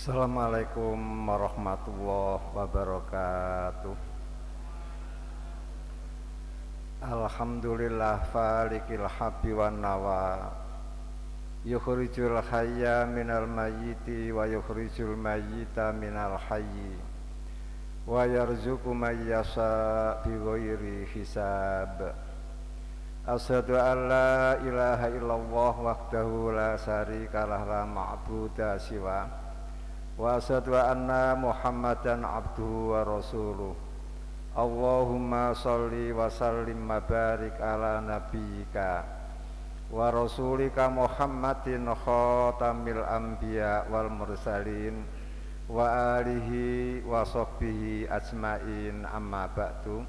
Assalamualaikum warahmatullahi wabarakatuh. Alhamdulillah falikil habbi wan nawa, yukhrijul hayya minal mayyiti wa yukhrijul mayyita minal hayyi, wa yarzuqu man yasha bighairi hisab. Asyhadu an la ilaha illallah wahdahu la syarikalah la ma'buda siwa, wa asyhadu anna Muhammadan abduhu wa rasuluh. Allahumma sholli wa sallim wa barik ala nabiyyika wa rasulika Muhammadin khatamil anbiya wal mursalin wa alihi wa sahbihi ajmain, amma ba'du.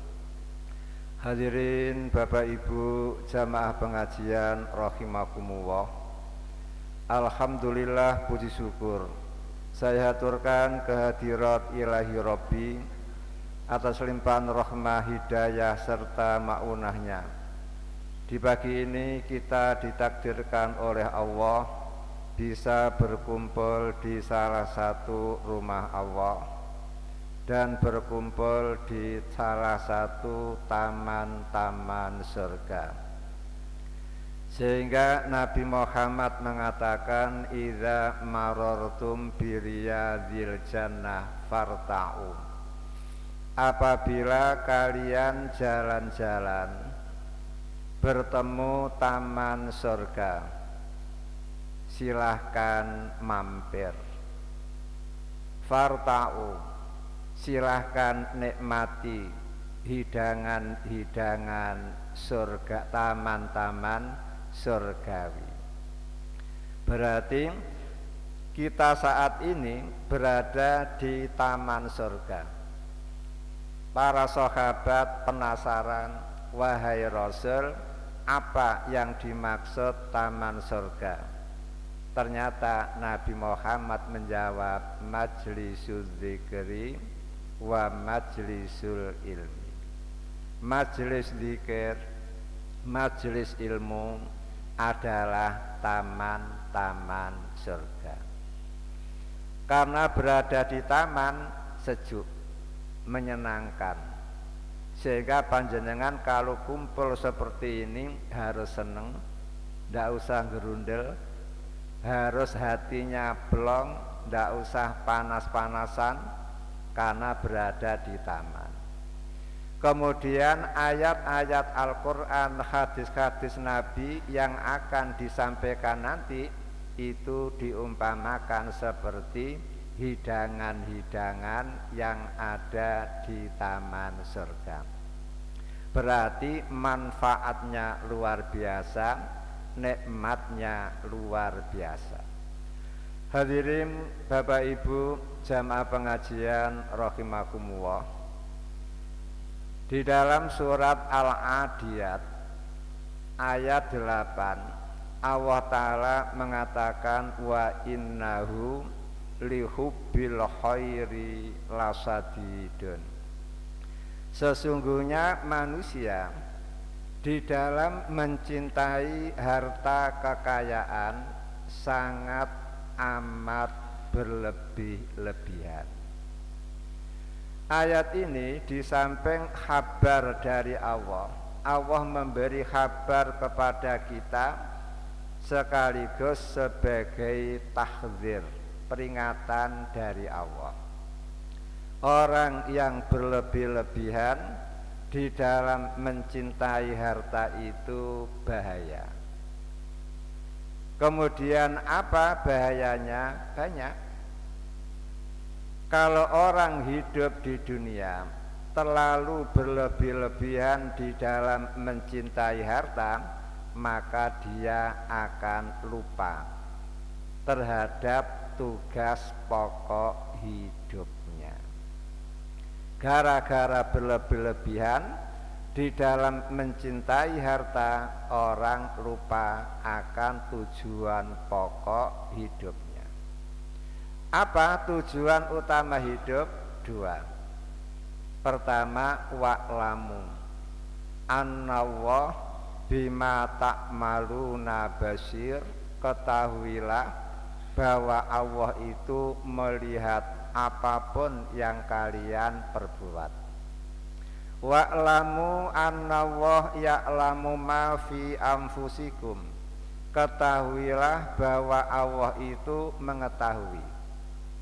Hadirin Bapak Ibu jamaah pengajian rahimakumullah. Alhamdulillah, puji syukur saya haturkan kehadirat ilahi Rabbi atas limpahan rahmah, hidayah serta ma'unahnya. Di pagi ini kita ditakdirkan oleh Allah bisa berkumpul di salah satu rumah Allah dan berkumpul di salah satu taman-taman surga. Sehingga Nabi Muhammad mengatakan, idza marartum biriyadil jannah farta'u. Apabila kalian jalan-jalan bertemu taman surga, silahkan mampir. Farta'u, silahkan nikmati hidangan-hidangan surga, taman-taman surgawi. Berarti kita saat ini berada di taman surga. Para sahabat penasaran, wahai Rasul, apa yang dimaksud taman surga? Ternyata Nabi Muhammad menjawab, majlisul dzikri wa majlisul ilmi. Majlis zikir, majlis ilmu adalah taman-taman surga. Karena berada di taman sejuk, menyenangkan, sehingga panjenengan kalau kumpul seperti ini harus seneng, ndak usah gerundel, harus hatinya blong, ndak usah panas-panasan, karena berada di taman. Kemudian ayat-ayat Al-Quran, hadis-hadis Nabi yang akan disampaikan nanti itu diumpamakan seperti hidangan-hidangan yang ada di taman surga. Berarti manfaatnya luar biasa, nikmatnya luar biasa. Hadirin Bapak Ibu jamaah pengajian rahimakumullah. Di dalam surat Al-Adiyat ayat 8 Allah Ta'ala mengatakan, wa innahu lihubbil khairi lasadidun. Sesungguhnya manusia di dalam mencintai harta kekayaan sangat amat berlebih-lebihan. Ayat ini di samping kabar dari Allah, Allah memberi kabar kepada kita sekaligus sebagai tahdzir, peringatan dari Allah. Orang yang berlebih-lebihan di dalam mencintai harta itu bahaya. Kemudian apa bahayanya? Banyak. Kalau orang hidup di dunia terlalu berlebih-lebihan di dalam mencintai harta, maka dia akan lupa terhadap tugas pokok hidupnya. Gara-gara berlebih-lebihan di dalam mencintai harta, orang lupa akan tujuan pokok hidupnya. Apa tujuan utama hidup? Dua. Pertama, wa'lamu annallah bima ta'maluna basir. Ketahuilah bahwa Allah itu melihat apapun yang kalian perbuat. Wa'lamu annallaha ya'lamu ma fi anfusikum. Ketahuilah bahwa Allah itu mengetahui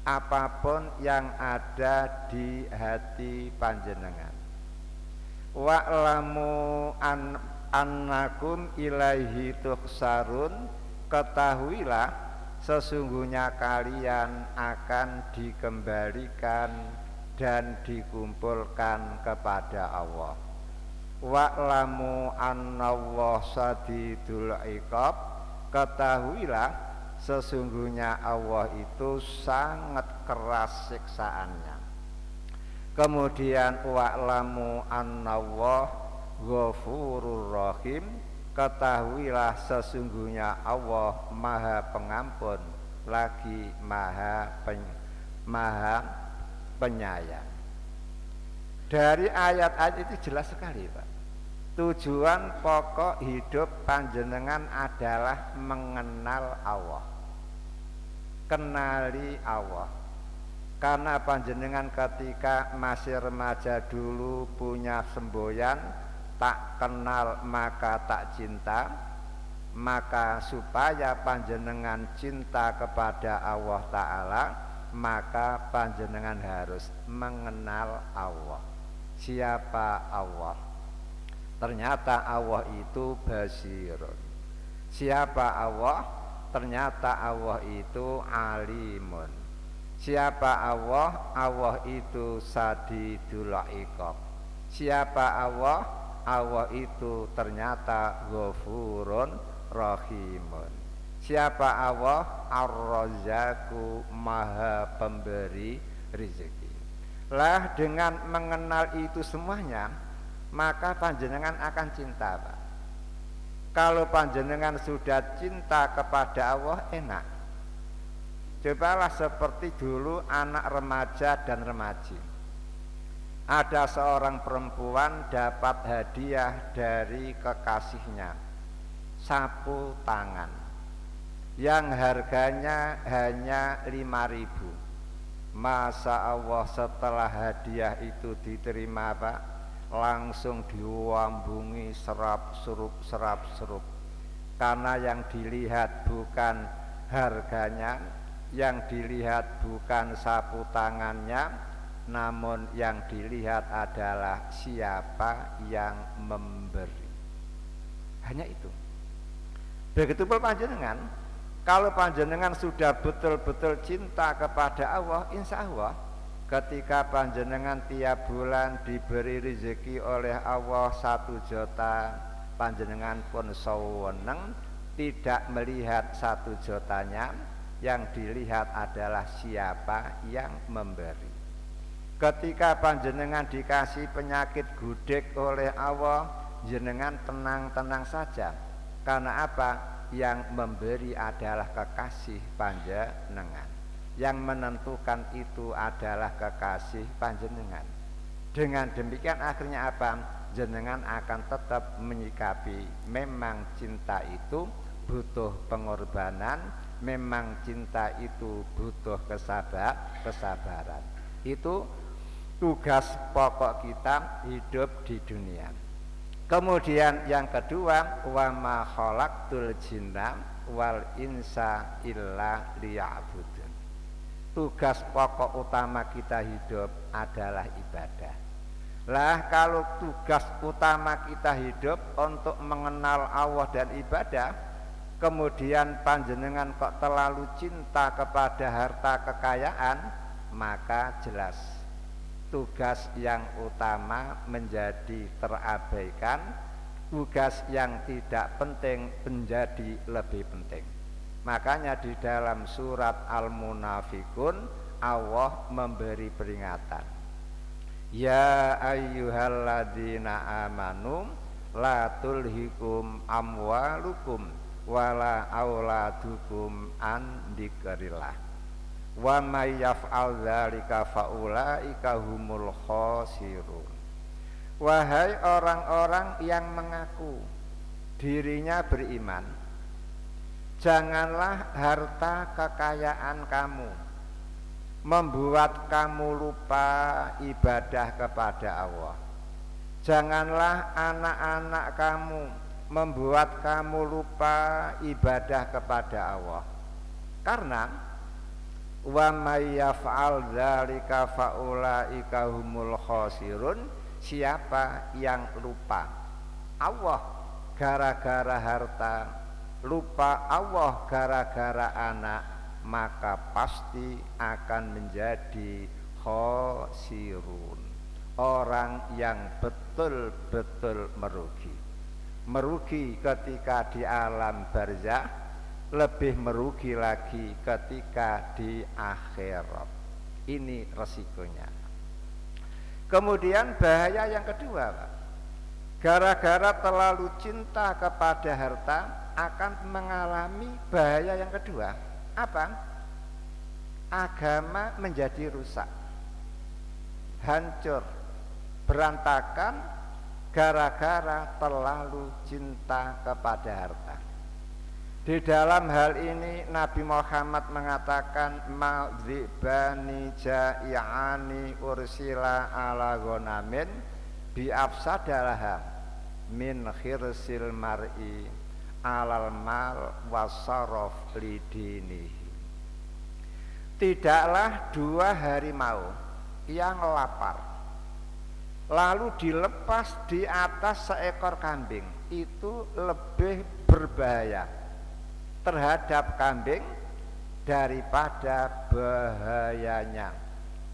apapun yang ada di hati panjenengan. Wa'lamu annakum ilaihi tuhsarun. Ketahuilah sesungguhnya kalian akan dikembalikan dan dikumpulkan kepada Allah. Wa'lamu annallaha sadidul iqab. Ketahuilah sesungguhnya Allah itu sangat keras siksaannya. Kemudian wa'lamu annallaha ghafurur rahim. Ketahuilah sesungguhnya Allah Maha Pengampun lagi Maha Penyayang. Dari ayat-ayat itu jelas sekali, Pak. Tujuan pokok hidup panjenengan adalah mengenal Allah. Kenali Allah. Karena panjenengan ketika masih remaja dulu punya semboyan, tak kenal maka tak cinta. Maka supaya panjenengan cinta kepada Allah Ta'ala, maka panjenengan harus mengenal Allah. Siapa Allah? Ternyata Allah itu basirun. Siapa Allah? Ternyata Allah itu alimun. Siapa Allah? Allah itu sadidul iqab. Siapa Allah? Allah itu ternyata ghafurun rahimun. Siapa Allah? Ar-Razzaqu, Maha Pemberi rezeki. Lah dengan mengenal itu semuanya, maka panjenengan akan cinta, Pak. Kalau panjenengan sudah cinta kepada Allah, enak. Cobalah seperti dulu anak remaja dan remaji. Ada seorang perempuan dapat hadiah dari kekasihnya, sapu tangan yang harganya hanya 5.000. Masa Allah setelah hadiah itu diterima, Pak, langsung diwambungi serap serup. Karena yang dilihat bukan harganya, yang dilihat bukan sapu tangannya, namun yang dilihat adalah siapa yang memberi. Hanya itu. Begitu pun panjenengan, kalau panjenengan sudah betul-betul cinta kepada Allah, insya Allah ketika panjenengan tiap bulan diberi rezeki oleh Allah 1 juta, panjenengan pun seweneng, tidak melihat 1 jutanya, yang dilihat adalah siapa yang memberi. Ketika panjenengan dikasih penyakit gudeg oleh Allah, jenengan tenang-tenang saja. Karena apa? Yang memberi adalah kekasih panjenengan. Yang menentukan itu adalah kekasih panjenengan. Dengan demikian akhirnya apa? Jenengan akan tetap menyikapi memang cinta itu butuh pengorbanan, memang cinta itu butuh kesabaran. Itu tugas pokok kita hidup di dunia. Kemudian yang kedua, wa ma khalaqtul jinna wal insa illa liya'budun. Tugas pokok utama kita hidup adalah ibadah. Lah kalau tugas utama kita hidup untuk mengenal Allah dan ibadah, kemudian panjenengan kok terlalu cinta kepada harta kekayaan, maka jelas tugas yang utama menjadi terabaikan, tugas yang tidak penting menjadi lebih penting. Makanya di dalam surat Al-Munafikun Allah memberi peringatan, ya ayyuhalladzina amanu la tulhikum amwalukum wala auladukum an dzikrillah wa may yaf'al dzalika faulaika humul khasirun. Wahai orang-orang yang mengaku dirinya beriman, Janganlah harta kekayaan kamu membuat kamu lupa ibadah kepada Allah. Janganlah anak-anak kamu membuat kamu lupa ibadah kepada Allah. Karena wa may yaf'al dzalika faulaika humul khasirun, siapa yang lupa Allah gara-gara harta, lupa Allah gara-gara anak, maka pasti akan menjadi khasirun, orang yang betul-betul merugi. Merugi ketika di alam barzakh, lebih merugi lagi ketika di akhirat. Ini resikonya. Kemudian bahaya yang kedua, Pak. Gara-gara terlalu cinta kepada harta akan mengalami bahaya yang kedua. Apa? Agama menjadi rusak, hancur, berantakan gara-gara terlalu cinta kepada harta. Di dalam hal ini Nabi Muhammad mengatakan ma'dzibani ja'i'ani ursila ala ghonamin bi'afsadalaha min khirsil mar'i alal mal wasaraf lidinihi. Tidaklah dua harimau yang lapar lalu dilepas di atas seekor kambing, itu lebih berbahaya terhadap kambing daripada bahayanya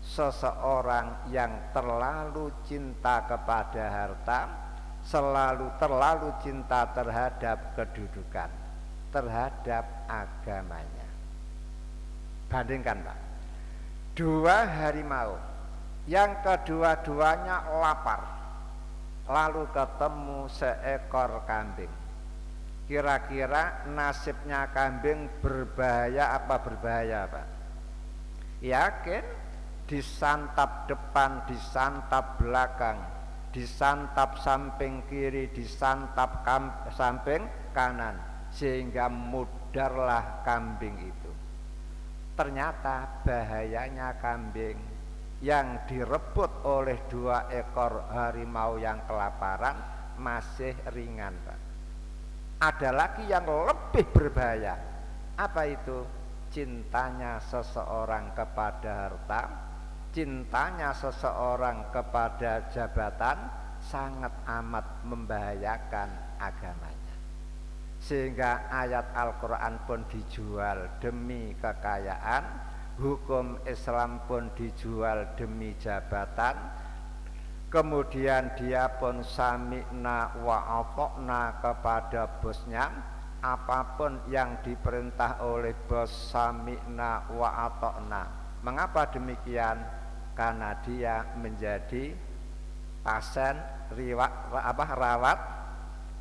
seseorang yang terlalu cinta kepada harta, terlalu cinta terhadap kedudukan, terhadap agamanya. Bandingkan, Pak, dua harimau yang kedua-duanya lapar lalu ketemu seekor kambing. Kira-kira nasibnya kambing berbahaya apa berbahaya, Pak? Yakin? Disantap depan, disantap belakang, disantap samping kiri, disantap samping kanan, sehingga mudarlah kambing itu. Ternyata bahayanya kambing yang direbut oleh dua ekor harimau yang kelaparan masih ringan, Pak. Ada lagi yang lebih berbahaya. Apa itu? Cintanya seseorang kepada harta, cintanya seseorang kepada jabatan sangat amat membahayakan agamanya. Sehingga ayat Al-Quran pun dijual demi kekayaan, hukum Islam pun dijual demi jabatan. Kemudian dia pun sami'na wa ata'na kepada bosnya, apapun yang diperintah oleh bos sami'na wa ata'na. Mengapa demikian? Karena dia menjadi pasien rawat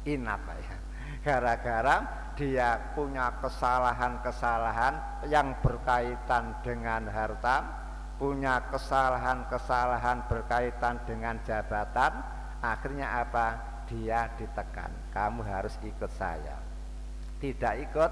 inap, ya. Gara-gara dia punya kesalahan-kesalahan yang berkaitan dengan harta, punya kesalahan-kesalahan berkaitan dengan jabatan, akhirnya apa? Dia ditekan. Kamu harus ikut saya. Tidak ikut,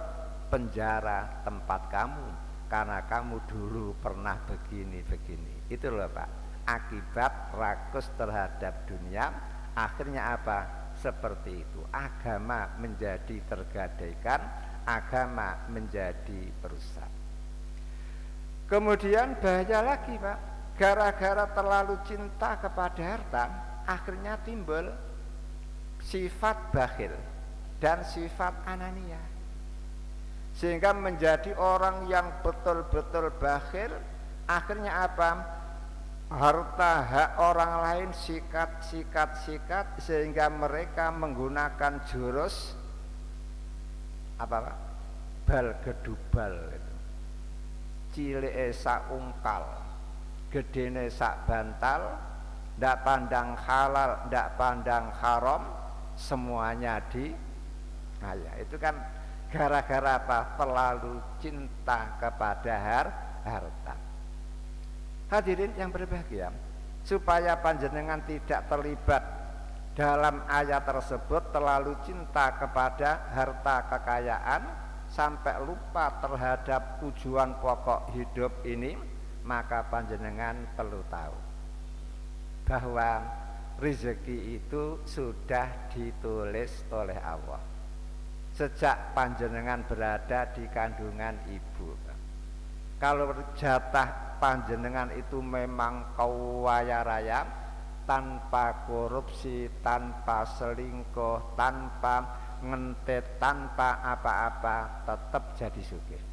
penjara tempat kamu, karena kamu dulu pernah begini-begini. Itu loh, Pak. Akibat rakus terhadap dunia, akhirnya apa? Seperti itu. Agama menjadi tergadaikan, agama menjadi rusak. Kemudian bahaya lagi, Pak. Gara-gara terlalu cinta kepada harta, akhirnya timbul sifat bakhil dan sifat anania, sehingga menjadi orang yang betul-betul bakhil. Akhirnya apa? Harta hak orang lain sikat, sehingga mereka menggunakan jurus apa, Pak? Bal gedubal itu. Cilike sak ungkal, gedene sak bantal, ndak pandang halal, ndak pandang haram, semuanya di ya, itu kan gara-gara apa? Terlalu cinta kepada harta. Hadirin yang berbahagia, supaya panjenengan tidak terlibat dalam ayat tersebut terlalu cinta kepada harta kekayaan, sampai lupa terhadap tujuan pokok hidup ini, maka panjenengan perlu tahu bahwa rezeki itu sudah ditulis oleh Allah sejak panjenengan berada di kandungan ibu. Kalau jatah panjenengan itu memang kaya raya, tanpa korupsi, tanpa selingkuh, tanpa ngentet, tanpa apa-apa, tetap jadi sugih.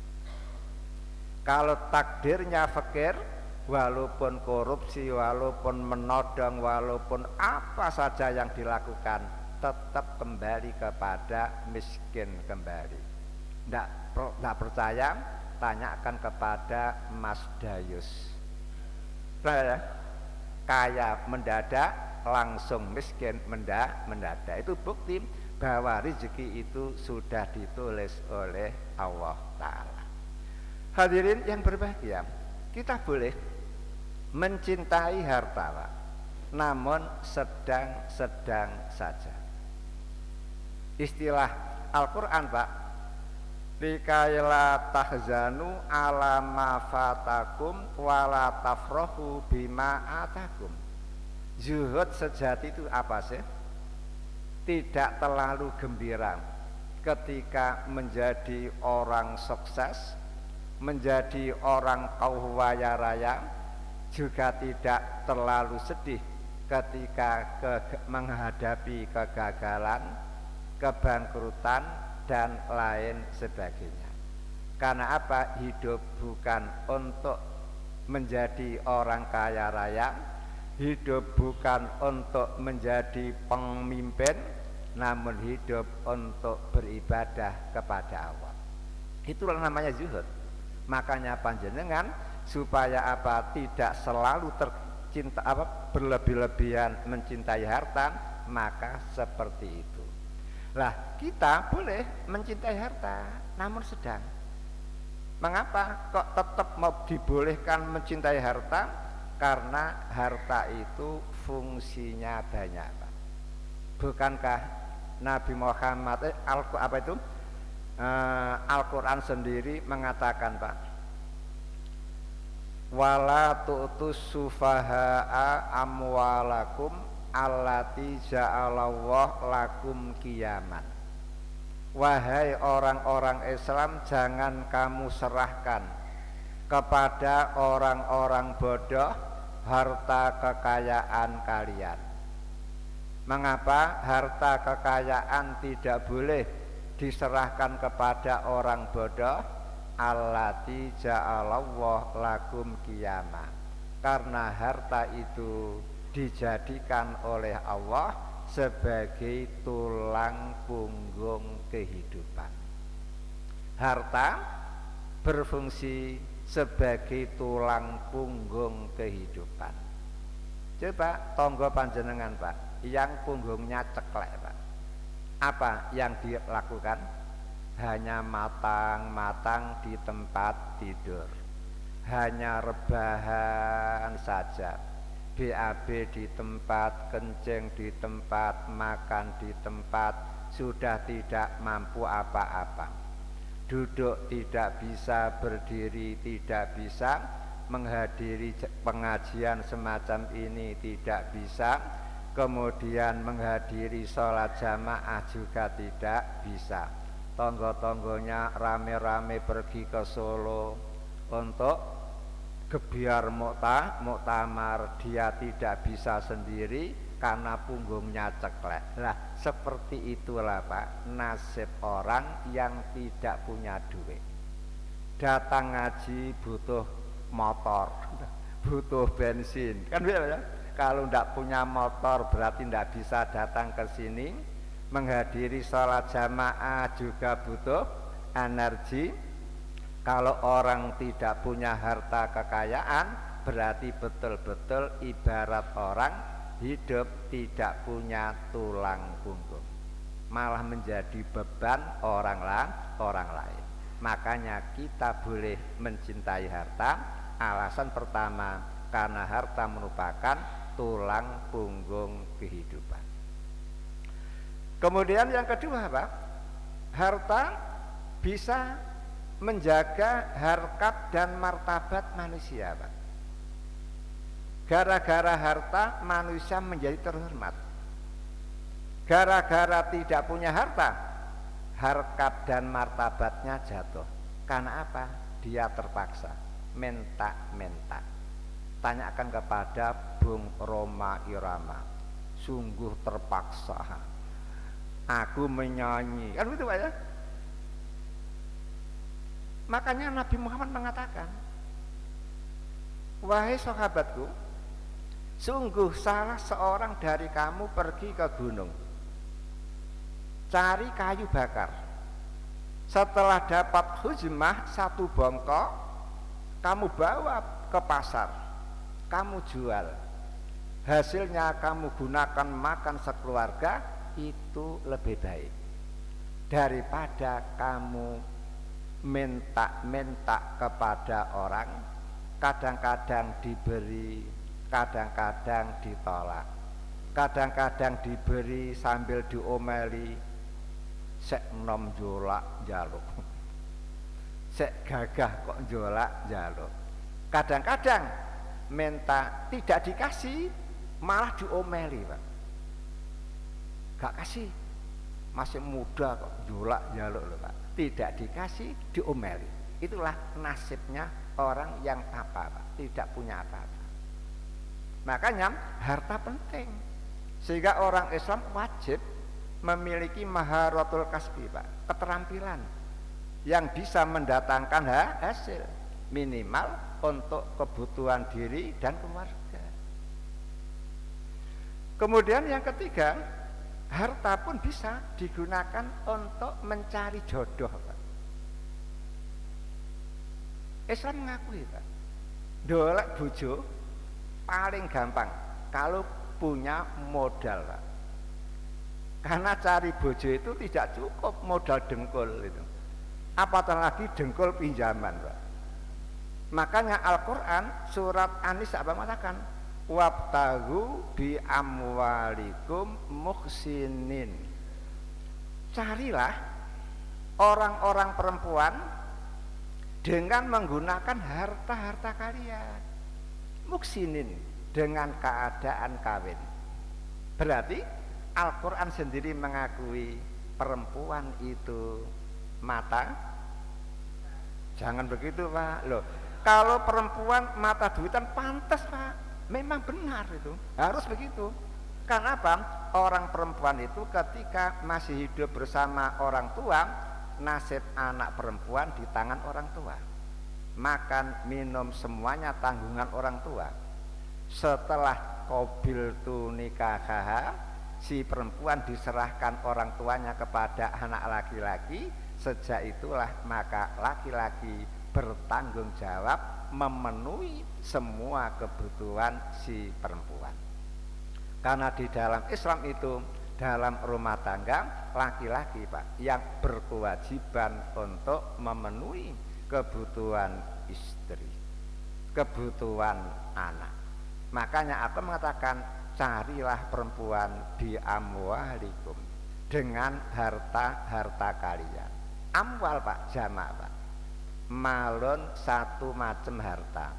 Kalau takdirnya fakir, walaupun korupsi, walaupun menodong, walaupun apa saja yang dilakukan, tetap kembali kepada miskin kembali. Tidak percaya, tanyakan kepada Mas Dayus. Kaya mendadak, langsung miskin mendadak. Itu bukti bahwa rezeki itu sudah ditulis oleh Allah Ta'ala. Hadirin yang berbahagia, kita boleh mencintai harta, Pak, namun sedang-sedang saja. Istilah Al-Quran, Pak, likaila tahzanu ala ma fatakum wala tafrahu bima atakum. Zuhud sejati itu apa sih? Tidak terlalu gembira ketika menjadi orang sukses, menjadi orang kaya raya, juga tidak terlalu sedih ketika menghadapi kegagalan, kebangkrutan, dan lain sebagainya. Karena apa? Hidup bukan untuk menjadi orang kaya raya, hidup bukan untuk menjadi pemimpin, namun hidup untuk beribadah kepada Allah. Itulah namanya zuhud. Makanya panjenengan supaya apa? Tidak selalu tercinta berlebih-lebihan mencintai harta, maka seperti itu. Lah, kita boleh mencintai harta, namun sedang. Mengapa kok tetap mau dibolehkan mencintai harta? Karena harta itu fungsinya banyak, Pak. Bukankah Nabi Muhammad Al-Quran sendiri mengatakan, Pak, wala tu'tus sufaha'a amwalakum allati ja'alallah lakum qiyaman. Wahai orang-orang Islam, jangan kamu serahkan kepada orang-orang bodoh harta kekayaan kalian. Mengapa harta kekayaan tidak boleh diserahkan kepada orang bodoh? Allati ja'alallah lakum qiyaman. Karena harta itu dijadikan oleh Allah sebagai tulang punggung kehidupan. Harta berfungsi sebagai tulang punggung kehidupan. Coba tonggo panjenengan, Pak, yang punggungnya ceklek, Pak, apa yang dilakukan? Hanya matang-matang di tempat tidur, hanya rebahan saja. BAB di tempat, kencing di tempat, makan di tempat, sudah tidak mampu apa-apa. Duduk tidak bisa, berdiri tidak bisa, menghadiri pengajian semacam ini tidak bisa, kemudian menghadiri sholat jamaah juga tidak bisa. Tonggo-tonggonya rame-rame pergi ke Solo untuk gebiar muktamar, dia tidak bisa sendiri karena punggungnya ceklek. Lah, seperti itulah, Pak, nasib orang yang tidak punya duit. Datang ngaji butuh motor, butuh bensin, kan ya? Kalau tidak punya motor berarti tidak bisa datang ke sini. Menghadiri sholat jamaah juga butuh energi. Kalau orang tidak punya harta kekayaan, berarti betul-betul ibarat orang hidup tidak punya tulang punggung, malah menjadi beban orang lain. Makanya kita boleh mencintai harta. Alasan pertama, karena harta merupakan tulang punggung kehidupan. Kemudian yang kedua, Pak, harta bisa menjaga harkat dan martabat manusia, Pak. Gara-gara harta manusia menjadi terhormat. Gara-gara tidak punya harta, harkat dan martabatnya jatuh. Karena apa? Dia terpaksa minta-minta. Tanyakan kepada Bung Roma Irama. Sungguh terpaksa aku menyanyi, kan begitu Pak ya. Makanya Nabi Muhammad mengatakan, wahai sahabatku, sungguh salah seorang dari kamu pergi ke gunung, cari kayu bakar. Setelah dapat hujmah satu bongkok, kamu bawa ke pasar, kamu jual. Hasilnya kamu gunakan makan sekeluarga, itu lebih baik daripada kamu minta-minta kepada orang, kadang-kadang diberi, kadang-kadang ditolak, kadang-kadang diberi sambil diomeli, sek nom jolak jaluk, sek gagah kok jolak jaluk. Kadang-kadang minta tidak dikasih, malah diomeli, Pak. Gak kasih, masih muda kok jolak jaluk loh, Pak. Tidak dikasih, diomeli. Itulah nasibnya orang yang apa, Pak? Tidak punya apa-apa. Makanya harta penting, sehingga orang Islam wajib memiliki maharatul kasbi, Pak, keterampilan yang bisa mendatangkan hasil minimal untuk kebutuhan diri dan keluarga. Kemudian yang ketiga, harta pun bisa digunakan untuk mencari jodoh, Pak. Islam mengakui, Pak, dolek bojo paling gampang kalau punya modal, Pak. Karena cari bojo itu tidak cukup modal dengkul itu, apatah lagi dengkul pinjaman, Pak. Makanya Al-Quran surat An-Nisa apa mengatakan, wabtagu bi amwalikum muhsinin. Carilah orang-orang perempuan dengan menggunakan harta-harta kalian, muhsinin, dengan keadaan kawin. Berarti Al-Quran sendiri mengakui perempuan itu mata. Jangan begitu, Pak. Loh, kalau perempuan mata duitan pantas, Pak. Memang benar itu, harus begitu. Karena apa? Orang perempuan itu ketika masih hidup bersama orang tua, nasib anak perempuan di tangan orang tua. Makan, minum, semuanya tanggungan orang tua. Setelah qabil tu nikah, si perempuan diserahkan orang tuanya kepada anak laki-laki. Sejak itulah maka laki-laki bertanggung jawab memenuhi semua kebutuhan si perempuan. Karena di dalam Islam itu, dalam rumah tangga, laki-laki, Pak, yang berkewajiban untuk memenuhi kebutuhan istri, kebutuhan anak. Makanya aku mengatakan, carilah perempuan bi amwalikum, dengan harta-harta kalian. Amwal, Pak, jamak, Pak. Malun satu macam harta,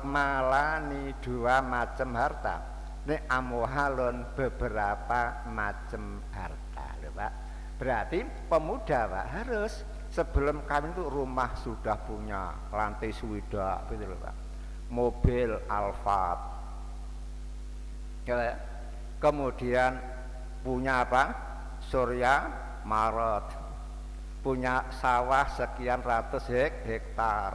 malani dua macam harta, ini amwalun beberapa macam harta, loh, Pak. Berarti pemuda, Pak, harus sebelum kawin itu rumah sudah punya, lantai sudah, gitu loh, Pak. Mobil Alphard, ya, kemudian punya apa? Surya Maret, punya sawah sekian ratus hektar,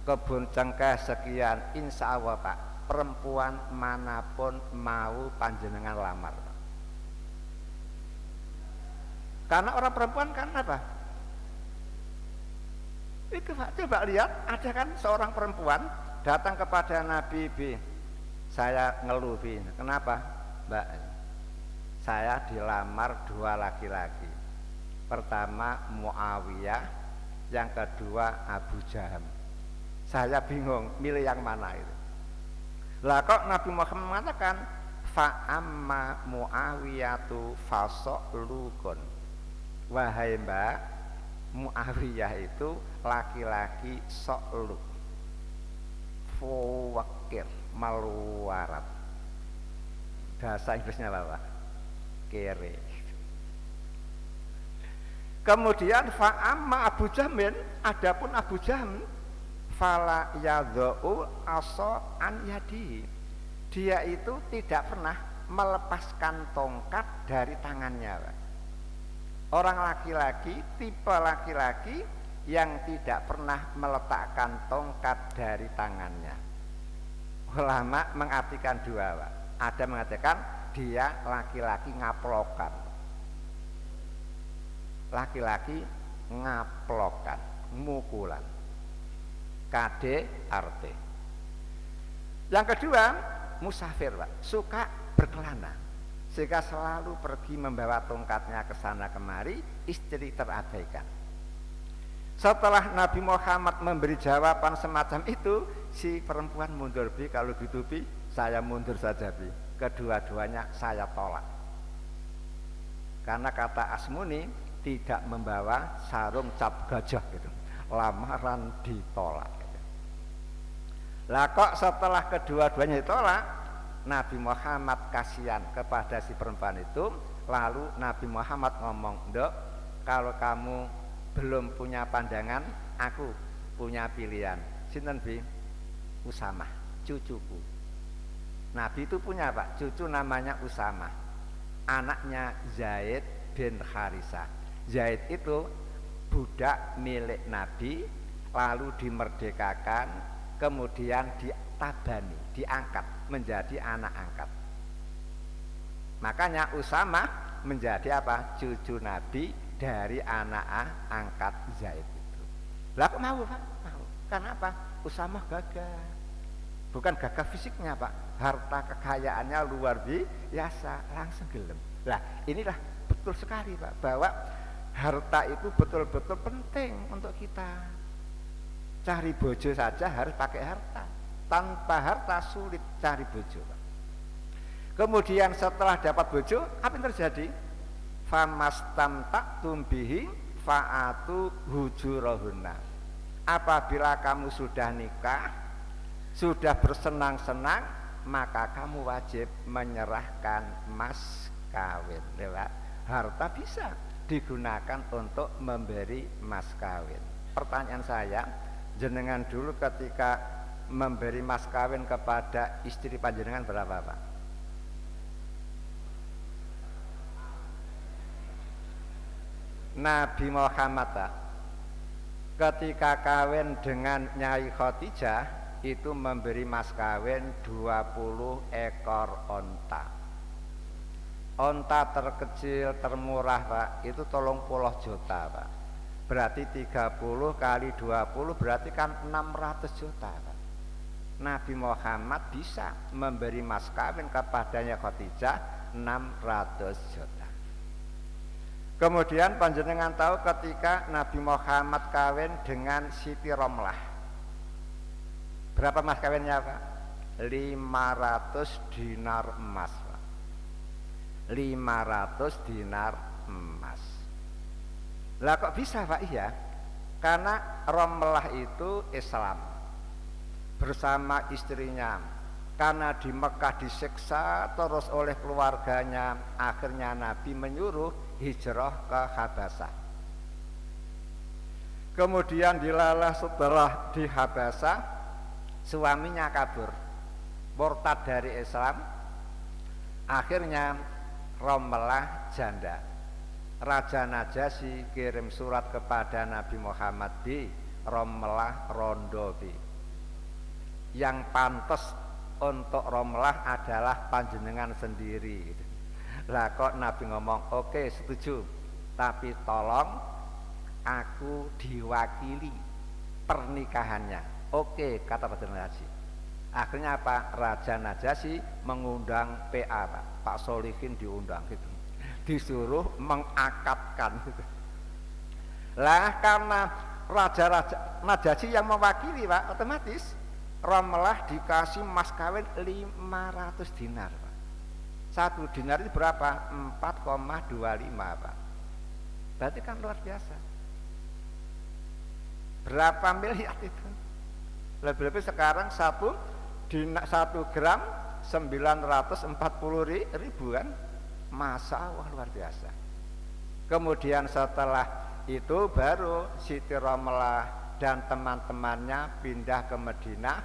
kebun cengkeh sekian. Insya Allah, Pak, perempuan manapun mau panjenengan lamar, Pak. Karena orang perempuan kan apa? Itu, Pak, coba lihat, ada kan seorang perempuan datang kepada Nabi, saya ngeluh, kenapa, Mbak? Saya dilamar dua laki-laki. Pertama Muawiyah, yang kedua Abu Jaham. Saya bingung milih yang mana itu. Lah kok Nabi Muhammad mengatakan fa amma Muawiyatu fasolukun. Wahai Mbak, Muawiyah itu laki-laki sokluk, fawakir, maluarat. Bahasa Inggrisnya apa Pak? Kere. Kemudian fa'amma Abu Jahmin, adapun Abu Jahm, fala yadha'u asa an yadi. Dia itu tidak pernah melepaskan tongkat dari tangannya, Pak. Orang laki-laki, tipe laki-laki yang tidak pernah meletakkan tongkat dari tangannya. Ulama mengartikan dua, Pak. Ada mengatakan dia laki-laki ngaplokan. Laki-laki ngaplokan, mukulan. KDRT. Yang kedua, musafir, Pak, suka berkelana, sehingga selalu pergi membawa tongkatnya ke sana kemari, istri terabaikan. Setelah Nabi Muhammad memberi jawaban semacam itu, si perempuan mundur, Bi, kalau gitu Bi, saya mundur saja, Bi. Kedua-duanya saya tolak. Karena kata Asmuni tidak membawa sarung cap gajah gitu. Lamaran ditolak gitu. Lah kok setelah kedua-duanya ditolak, Nabi Muhammad kasihan kepada si perempuan itu. Lalu Nabi Muhammad ngomong, "Ndok, kalau kamu belum punya pandangan, aku punya pilihan." Sinten, Bi? Usamah, cucuku. Nabi itu punya, Pak, cucu namanya Usamah, anaknya Zaid bin Harisah. Zaid itu budak milik Nabi, lalu dimerdekakan, kemudian ditabani, diangkat menjadi anak angkat. Makanya Usamah menjadi apa? Cucu Nabi dari anak angkat Zaid itu. Lah kok mau, Pak? Mau. Karena apa? Usamah gagah. Bukan gagah fisiknya, Pak. Harta kekayaannya luar biasa, langsung gelem. Lah, inilah betul sekali, Pak, bahwa harta itu betul-betul penting untuk kita. Cari bojo saja harus pakai harta. Tanpa harta sulit cari bojo, Pak. Kemudian setelah dapat bojo, apa yang terjadi? Famastamtaktum bihi fa'atu hujurahunna. Apabila kamu sudah nikah, sudah bersenang-senang, maka kamu wajib menyerahkan mas kawin. Lewat harta bisa digunakan untuk memberi mas kawin. Pertanyaan saya, jenengan dulu ketika memberi mas kawin kepada istri panjenengan berapa, Pak? Nabi Muhammad, Pak, ketika kawin dengan Nyai Khadijah itu memberi mas kawin 20 ekor onta. Onta terkecil termurah, Pak, itu 30 juta, Pak. Berarti 30 kali 20 berarti kan 600 juta, Pak. Nabi Muhammad bisa memberi mas kawin kepadanya Khadijah 600 juta. Kemudian panjenengan tahu ketika Nabi Muhammad kawin dengan Siti Romlah, berapa mas kawinnya, Pak? 500 dinar emas, Pak. 500 dinar emas. Lah kok bisa, Pak? Iya, karena Romlah itu Islam bersama istrinya. Karena di Mekah disiksa terus oleh keluarganya, akhirnya Nabi menyuruh hijrah ke Habasah. Kemudian dilalah setelah di Habasah, suaminya kabur, murtad dari Islam. Akhirnya Romlah janda. Raja Najasyi kirim surat kepada Nabi Muhammad, di Romlah rondo, bi. Yang pantas untuk Romlah adalah panjenengan sendiri. Lah kok Nabi ngomong, oke, setuju, tapi tolong aku diwakili pernikahannya. Oke, kata Raja Najasyi. Akhirnya apa? Raja Najasyi mengundang PA, Pak Solihin diundang gitu, disuruh mengakadkan gitu. Lah karena Raja Najasyi yang mewakili, Pak, otomatis Romlah dikasih mas kawin 500 dinar, Pak. 1 dinar itu berapa? 4,25, Pak. Berarti kan luar biasa. Berapa miliar itu? Lebih-lebih sekarang satu gram 940.000 kan, masa Allah luar biasa. Kemudian setelah itu baru Siti Romelah dan teman-temannya pindah ke Madinah,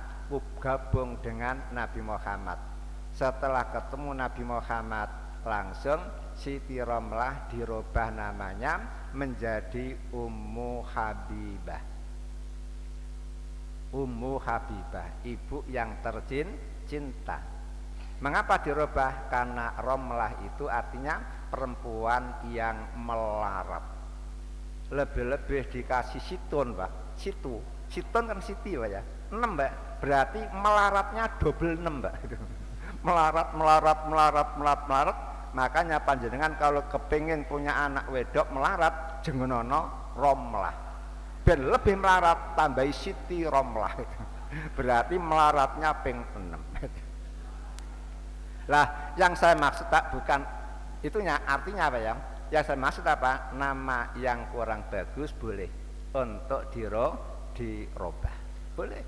gabung dengan Nabi Muhammad. Setelah ketemu Nabi Muhammad, langsung Siti Romelah dirubah namanya menjadi Ummu Habibah. Ummu Habibah, ibu yang tercinta. Mengapa dirubah? Karena Romelah itu artinya perempuan yang melarat. Lebih-lebih dikasih situn, Pak. Situn kan siti, Pak ya. 6, Pak. Berarti melaratnya double 6, Pak. Melarat. Makanya panjenengan kalau kepingin punya anak wedok melarat, jengonono Romelah. Ben lebih melarat, tambahi Siti Romelah. Berarti melaratnya ping 6. Lah, yang saya maksud tak bukan itunya, artinya apa ya? Yang saya maksud apa? Nama yang kurang bagus boleh untuk dirubah. Boleh.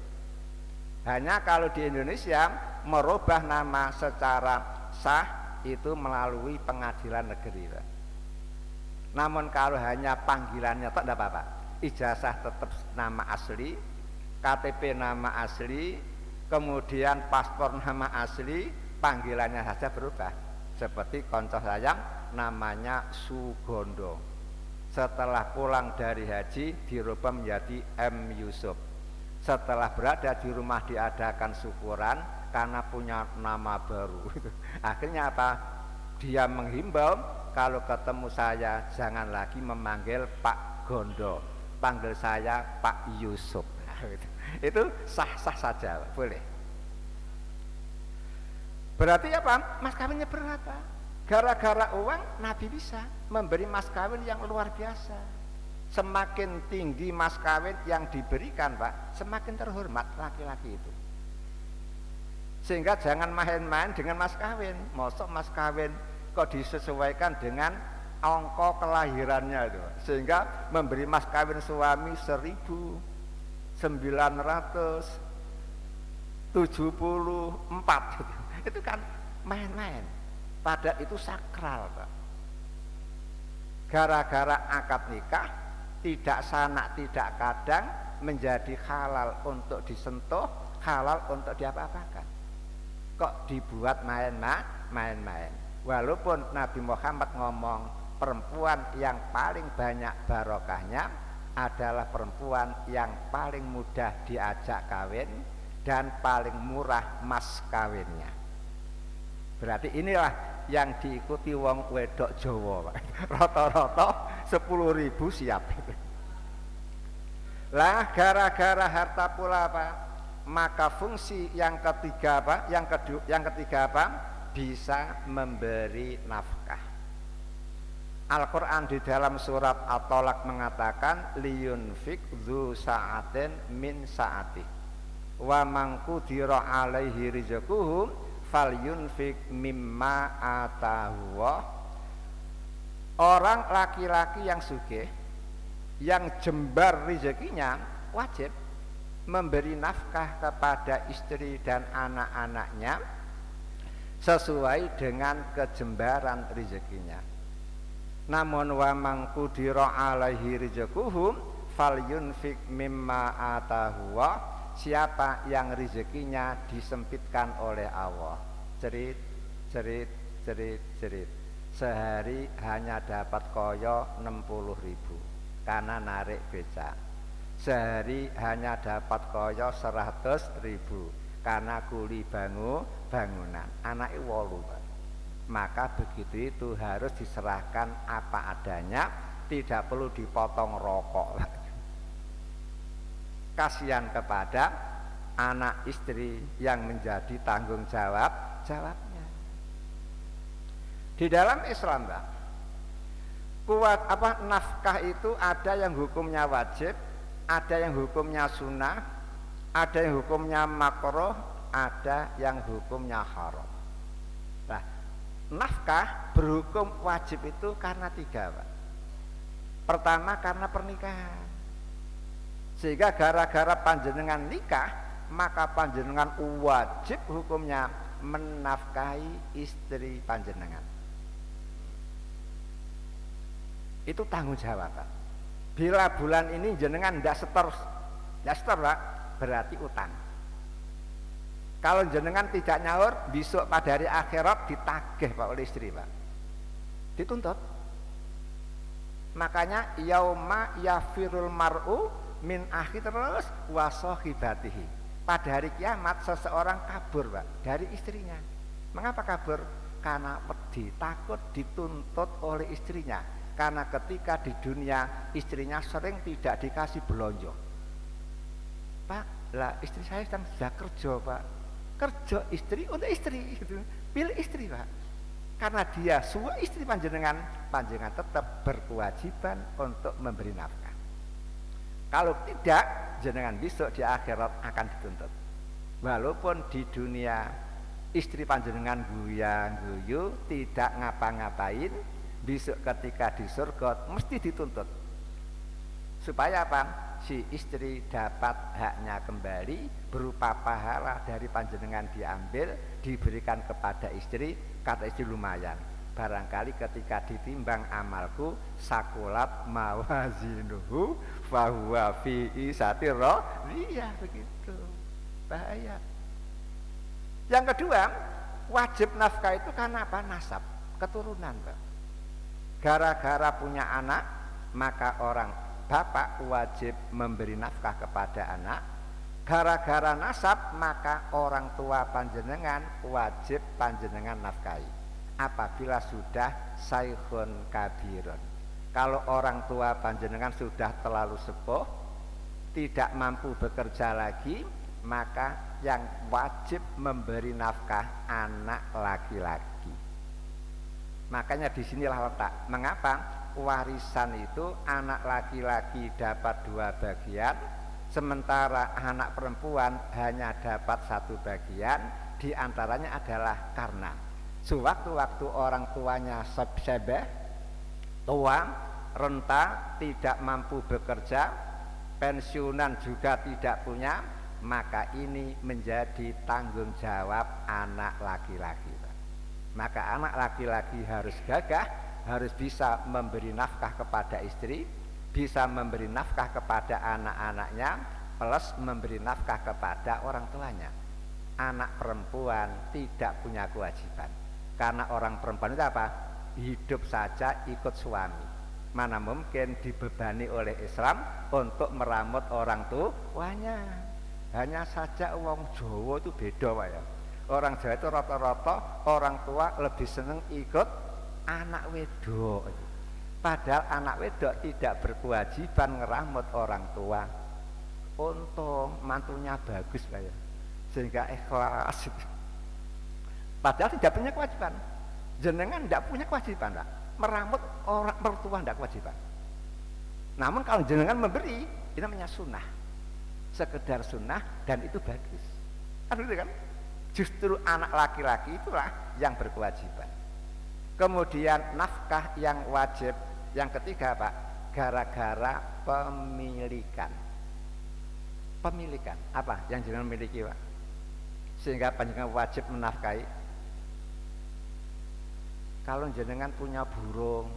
Hanya kalau di Indonesia merubah nama secara sah itu melalui pengadilan negeri. Namun kalau hanya panggilannya tak ada apa-apa. Ijazah tetap nama asli, KTP nama asli, kemudian paspor nama asli, panggilannya saja berubah. Seperti konco saya namanya Sugondo. Setelah pulang dari haji dirubah menjadi M. Yusuf. Setelah berada di rumah diadakan syukuran karena punya nama baru. Akhirnya apa? Dia menghimbau kalau ketemu saya jangan lagi memanggil Pak Gondo, panggil saya Pak Yusuf. Itu sah-sah saja, boleh. Berarti apa? Mas kawinnya berapa? Gara-gara uang Nabi bisa memberi mas kawin yang luar biasa. Semakin tinggi mas kawin yang diberikan, Pak, semakin terhormat laki-laki itu. Sehingga jangan main-main dengan mas kawin. Mosok mas kawin kok disesuaikan dengan angka kelahirannya itu, sehingga memberi mas kawin suami 1974. Itu kan main-main. Pada itu sakral, Pak. Gara-gara akad nikah tidak sanak tidak kadang menjadi halal untuk disentuh, halal untuk diapa-apakan. Kok dibuat main-main. Walaupun Nabi Muhammad ngomong perempuan yang paling banyak barokahnya adalah perempuan yang paling mudah diajak kawin dan paling murah mas kawinnya. Berarti inilah yang diikuti wong wedok Jawa, rata-rata 10.000 siap. Lah gara-gara harta pula, Pak, maka fungsi yang ketiga apa? Yang ketiga apa? Bisa memberi nafkah. Al-Quran di dalam surat At-Tolak mengatakan liyunfik dzu sa'atin min sa'ati wa man qudira alaihi rizquhu falyunfik mimma atahu. Orang laki-laki yang sugih, yang jembar rezekinya, wajib memberi nafkah kepada istri dan anak-anaknya sesuai dengan kejembaran rezekinya. Namun wa man qudira alaihi rizquhu falyunfik mimma atahu. Siapa yang rezekinya disempitkan oleh Allah, cerit, sehari hanya dapat koyo 60.000 karena narik becak. Sehari hanya dapat koyo 100.000 karena kuli bangunan. Anake 8. Maka begitu itu harus diserahkan apa adanya, tidak perlu dipotong rokok. Kasihan kepada anak istri yang menjadi tanggung jawabnya. Di dalam Islam, Pak, nafkah itu ada yang hukumnya wajib, ada yang hukumnya sunnah, ada yang hukumnya makruh, ada yang hukumnya haram. Nah, nafkah berhukum wajib itu karena 3, Pak. Pertama karena pernikahan. Sehingga gara-gara panjenengan nikah, maka panjenengan wajib hukumnya menafkahi istri panjenengan. Itu tanggung jawab, Pak. Bila bulan ini jenengan ndak setor, Pak, berarti utang. Kalau jenengan tidak nyaur, besok pada hari akhirat ditagih Pak oleh istri, Pak. Dituntut. Makanya yauma yafirul mar'u min akhi terus wa sahibatihi. Pada hari kiamat seseorang kabur, Pak, dari istrinya. Mengapa kabur? Karena wedi, takut dituntut oleh istrinya. Karena ketika di dunia istrinya sering tidak dikasih belanja. Pak, lah istri saya sudah kerja, Pak. Kerja istri untuk istri gitu. Pilih istri, Pak. Karena dia suami istri panjenengan tetap berkewajiban untuk memberi nafkah. Kalau tidak, jenengan besok di akhirat akan dituntut. Walaupun di dunia istri panjenengan guyang-guyu tidak ngapa-ngapain, besok ketika di surga mesti dituntut. Supaya apa? Si istri dapat haknya kembali berupa pahala dari panjenengan diambil, diberikan kepada istri. Kata istri, lumayan, barangkali ketika ditimbang amalku sakulat mawazinuhu fahuwa fi isatir iya, begitu. Bahaya. Yang kedua, wajib nafkah itu karena apa? Nasab, keturunan, Pak. Gara-gara punya anak, maka orang bapak wajib memberi nafkah kepada anak. Gara-gara nasab, maka orang tua panjenengan wajib panjenengan nafkahi apabila sudah saikhun kabirun. Kalau orang tua panjenengan sudah terlalu sepuh, tidak mampu bekerja lagi, maka yang wajib memberi nafkah anak laki-laki. Makanya disinilah letak mengapa warisan itu anak laki-laki dapat 2 bagian, sementara anak perempuan hanya dapat 1 bagian. Di antaranya adalah karena sewaktu-waktu orang tuanya sebeh, tua, renta, tidak mampu bekerja, pensiunan juga tidak punya, maka ini menjadi tanggung jawab anak laki-laki. Maka anak laki-laki harus gagah, harus bisa memberi nafkah kepada istri, bisa memberi nafkah kepada anak-anaknya, plus memberi nafkah kepada orang tuanya. Anak perempuan tidak punya kewajiban, karena orang perempuan itu apa? Hidup saja ikut suami. Mana mungkin dibebani oleh Islam untuk meramut orang tuanya. Hanya saja wong Jawa itu beda, Pak, ya. Orang Jawa itu rata-rata orang tua lebih seneng ikut anak wedok. Padahal anak wedok tidak berkewajiban ngeramut orang tua. Untung mantunya bagus, Pak, ya, sehingga ikhlas. Padahal tidak punya kewajiban. Jenengan tidak punya kewajiban, Pak. Meramut orang mertua tidak kewajiban. Namun kalau jenengan memberi, itu namanya sunnah. Sekedar sunnah dan itu bagus. Kan gitu kan? Justru anak laki-laki itulah yang berkewajiban. Kemudian nafkah yang wajib yang ketiga, Pak, gara-gara pemilikan. Pemilikan apa yang jenengan miliki, Pak, sehingga panjenengan wajib menafkahi. Kalau jenengan punya burung,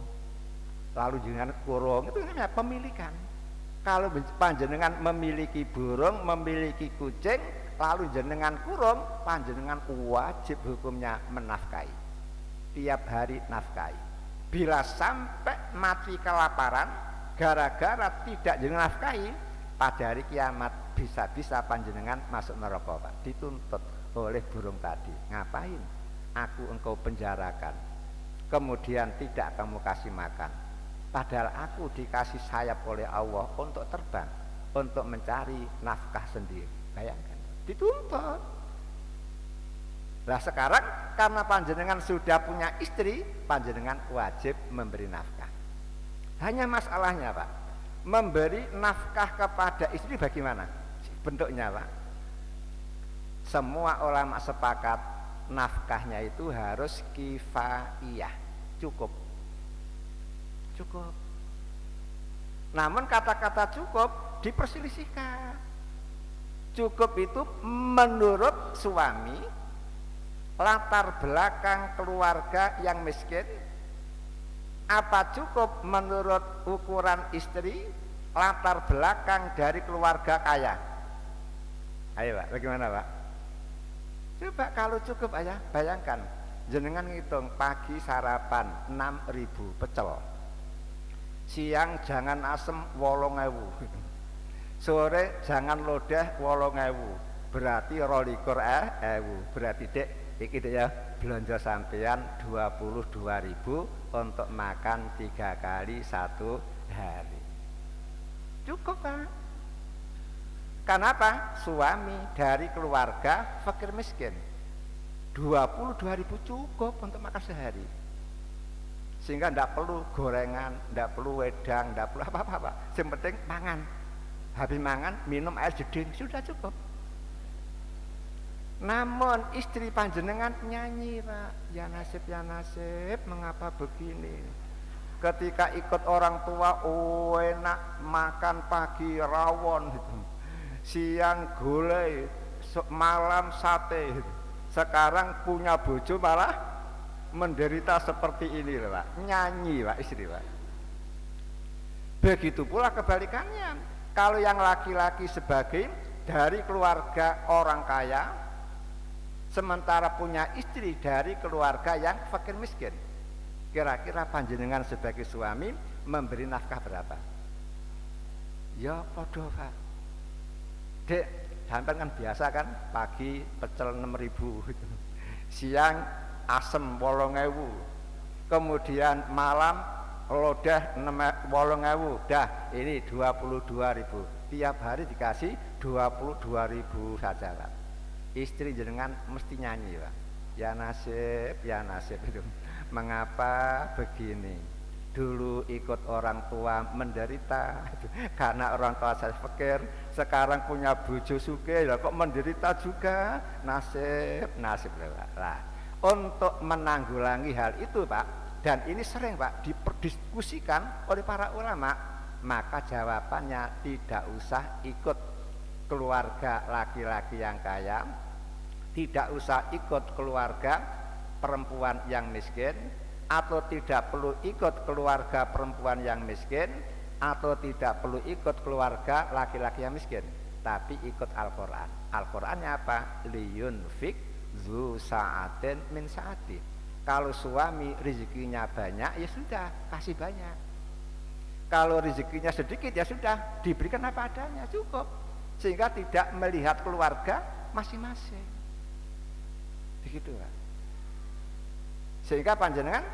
lalu jenengan kurung, itu namanya pemilikan. Kalau panjenengan memiliki burung, memiliki kucing, lalu jenengan kurung, panjenengan wajib hukumnya menafkahi. Tiap hari nafkahi. Bila sampai mati kelaparan gara-gara tidak jenengan nafkahi, pada hari kiamat bisa-bisa panjenengan masuk neraka, Pak. Dituntut oleh burung tadi. Ngapain? Aku engkau penjarakan, kemudian tidak kamu kasih makan. Padahal aku dikasih sayap oleh Allah untuk terbang, untuk mencari nafkah sendiri. Bayangkan, dituntut. Nah sekarang karena panjenengan sudah punya istri, panjenengan wajib memberi nafkah. Hanya masalahnya, Pak, memberi nafkah kepada istri bagaimana bentuknya, Pak? Semua ulama sepakat nafkahnya itu harus kifaiyah, cukup. Namun kata-kata cukup diperselisihkan. Cukup itu menurut suami, latar belakang keluarga yang miskin. Apa cukup menurut ukuran istri, latar belakang dari keluarga kaya? Ayo Pak, bagaimana Pak? Coba kalau cukup aja, bayangkan jenengan ngitung pagi sarapan 6.000 pecel, siang jangan asem 8.000, sore jangan lodeh 8.000, berarti 22.000, berarti dek iki ya belanja sampean 22.000 untuk makan 3 kali 1 hari. Cukup Pak. Kenapa? Suami dari keluarga fakir miskin, 22.000 cukup untuk makan sehari. Sehingga tidak perlu gorengan, tidak perlu wedang, tidak perlu apa-apa Pak. Yang penting mangan. Habis mangan minum air jeding, sudah cukup. Namun istri panjenengan nyanyi Pak, ya nasib mengapa begini. Ketika ikut orang tua enak, makan pagi rawon gitu, siang gulai, malam sate. Sekarang punya bojo malah menderita seperti ini loh Pak. Nyanyi Pak istri Pak. Begitu pula kebalikannya. Kalau yang laki-laki sebagai dari keluarga orang kaya, sementara punya istri dari keluarga yang fakir miskin, kira-kira panjenengan sebagai suami memberi nafkah berapa? Ya podo Pak. Dek, sampai kan biasa kan pagi pecel 6.000 gitu. Siang asem 8.000, kemudian malam lodeh 8.000, dah ini 22.000, tiap hari dikasih 22.000 saja Pak. Istri jenengan mesti nyanyi Pak, ya nasib itu, mengapa begini. Dulu ikut orang tua menderita karena orang tua saya fakir, sekarang punya bojo sugih ya kok menderita juga. Nasib lah. Untuk menanggulangi hal itu Pak, dan ini sering Pak diperdiskusikan oleh para ulama, maka jawabannya tidak usah ikut keluarga laki-laki yang kaya, tidak usah ikut keluarga perempuan yang miskin, atau tidak perlu ikut keluarga perempuan yang miskin, atau tidak perlu ikut keluarga laki-laki yang miskin, tapi ikut Al-Quran. Al-Qurannya apa? Liyunfik zu sa'atin min sa'ati. Kalau suami rezekinya banyak, ya sudah kasih banyak. Kalau rezekinya sedikit, ya sudah diberikan apa adanya, cukup. Sehingga tidak melihat keluarga masing-masing. Begitu Pak. Sehingga panjenengan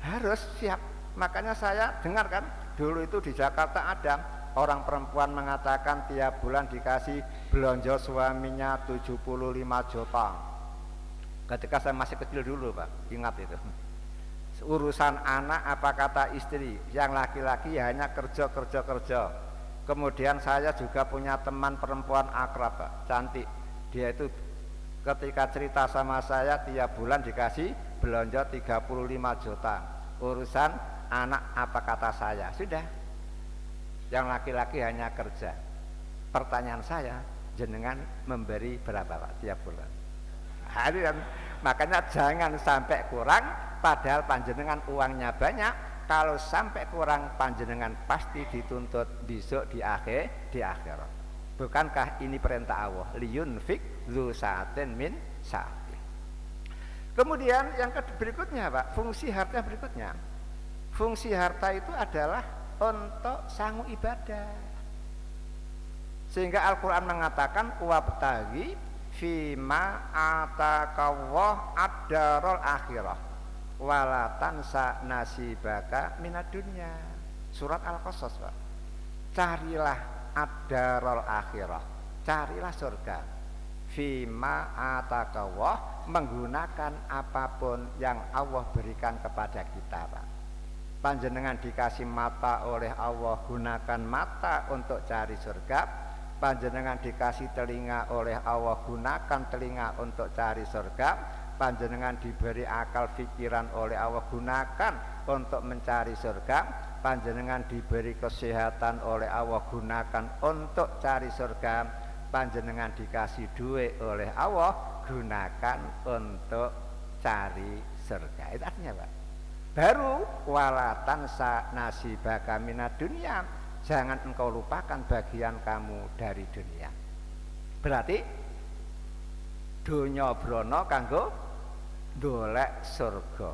harus siap. Makanya saya dengarkan dulu itu di Jakarta ada orang perempuan mengatakan tiap bulan dikasih belanja suaminya 75 juta. Ketika saya masih kecil dulu Pak, ingat itu. Urusan anak apa kata istri, yang laki-laki hanya kerja. Kemudian saya juga punya teman perempuan akrab Pak, cantik. Dia itu ketika cerita sama saya tiap bulan dikasih belanja 35 juta. Urusan anak apa kata saya, sudah. Yang laki-laki hanya kerja. Pertanyaan saya, jenengan memberi berapa Pak tiap bulan? Hadirin, makanya jangan sampai kurang, padahal panjenengan uangnya banyak. Kalau sampai kurang, panjenengan pasti dituntut besok di akhirat. Bukankah ini perintah Allah? Liyunfik zu sa'atin min sa'ati. Kemudian yang berikutnya Pak, fungsi harta berikutnya. Fungsi harta itu adalah untuk sangu ibadah. Sehingga Al-Quran mengatakan wabtaghi fima atakallah ad-darul akhirah wala tansa nasibaka minad dunya. Surat Al-Qasas Pak. Carilah ad-darul akhirah, carilah surga. Fima atakallah, menggunakan apapun yang Allah berikan kepada kita Pak. Panjenengan dikasih mata oleh Allah, gunakan mata untuk cari surga. Panjenengan dikasih telinga oleh Allah, gunakan telinga untuk cari surga. Panjenengan diberi akal pikiran oleh Allah, gunakan untuk mencari surga. panjenengan diberi kesehatan oleh Allah, gunakan untuk cari surga. Panjenengan dikasih duit oleh Allah, gunakan untuk cari surga. Itu artinya Pak. Baru walatan nasibaka minad dunya, jangan engkau lupakan bagian kamu dari dunia. Berarti donya brono kanggo dolek surga.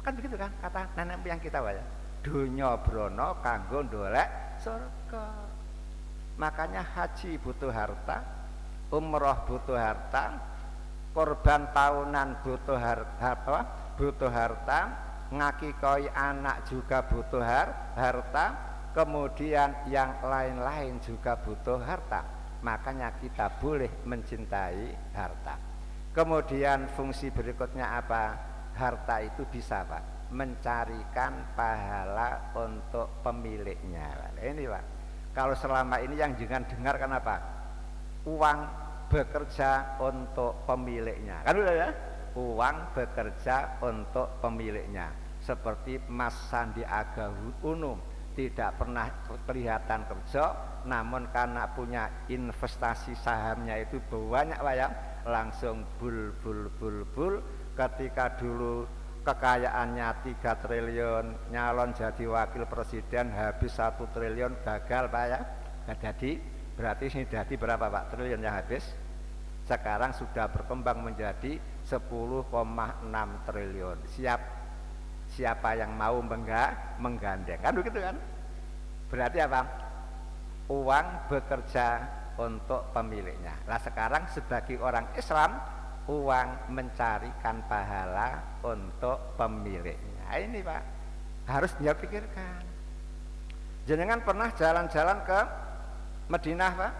Kan begitu kan kata nenek moyang kita Pak ya. Donya brono kanggo dolek surga. Makanya haji butuh harta, umroh butuh harta, korban tahunan butuh harta, ngakikoi anak juga butuh harta, kemudian yang lain-lain juga butuh harta. Makanya kita boleh mencintai harta. Kemudian fungsi berikutnya apa? Harta itu bisa Pak mencarikan pahala untuk pemiliknya. Ini Pak. Kalau selama ini yang jangan dengar kan apa? Uang bekerja untuk pemiliknya. Kan udah ya? Uang bekerja untuk pemiliknya. Seperti Mas Sandiaga Uno tidak pernah kelihatan kerja, namun karena punya investasi sahamnya itu banyak Pak ya, langsung bul. Ketika dulu kekayaannya 3 triliun, nyalon jadi wakil presiden habis 1 triliun, gagal Pak ya. Nah, jadi berarti ini jadi berapa Pak triliun yang habis? Sekarang sudah berkembang menjadi 10,6 triliun. Siapa yang mau menggandeng? Kan begitu kan? Berarti apa? Uang bekerja untuk pemiliknya. Nah sekarang sebagai orang Islam, uang mencarikan pahala untuk pemiliknya. Ini Pak harus dia pikirkan. Jenengan pernah jalan-jalan ke Madinah Pak?